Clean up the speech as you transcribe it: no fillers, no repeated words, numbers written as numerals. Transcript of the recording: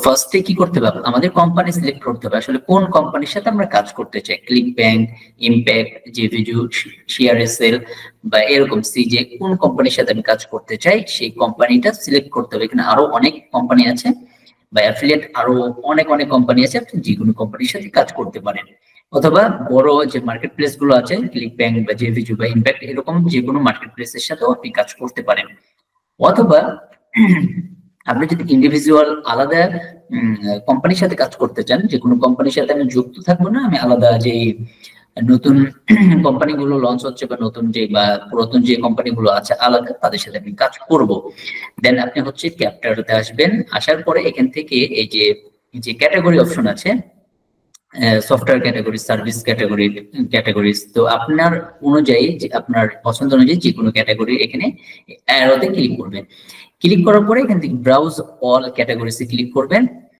ফার্স্টে কি করতে হবে, আমাদের কোম্পানি সিলেক্ট করতে হবে আসলে কোন কোম্পানির সাথে আমরা কাজ করতে চাই। ক্লিক ব্যাংক, ইমপ্যাক্ট, জেভিজু, শেয়ারএসএল বা এরকম সিজে, কোন কোম্পানির সাথে আমি কাজ করতে চাই সেই কোম্পানিটা সিলেক্ট করতে হবে। এখানে আরো অনেক কোম্পানি আছে বা অ্যাফিলিয়েট আরো অনেক অনেক কোম্পানি আছে, আপনি যে কোনো কোম্পানির সাথে কাজ করতে পারেন। অথবা বড় যে মার্কেট প্লেস গুলো আছে, ক্লিক ব্যাংক বা জেভিজু বা ইমপ্যাক্ট, এরকম যে কোনো মার্কেট প্লেসের সাথেও আপনি কাজ করতে পারেন। অথবা আপনি যদি ইন্ডিভিজুয়াল আলাদা কোম্পানির সাথে কাজ করতে চান, যে কোনো কোম্পানির সাথে আমি যুক্ত থাকবো না, আমি আলাদা যে নতুন কোম্পানিগুলো লঞ্চ হচ্ছে বা নতুন যে বা পুরাতন যে কোম্পানিগুলো আছে আলাদা, তাদের সাথে আমি কাজ করব। দেন আপনি হচ্ছে ক্যাপচারতে আসবেন। আসার পরে এখান থেকে এই যে যে ক্যাটাগরি অপশন আছে, সফটওয়্যার ক্যাটাগরি, সার্ভিস ক্যাটাগরিজ, তো আপনার অনুযায়ী যে আপনার পছন্দ অনুযায়ী যে কোনো ক্যাটাগরি এখানে অ্যারোতে ক্লিক করবেন। ক্লিক করার পরে এখান থেকে ব্রাউজ অল ক্যাটাগরিজে ক্লিক করবেন।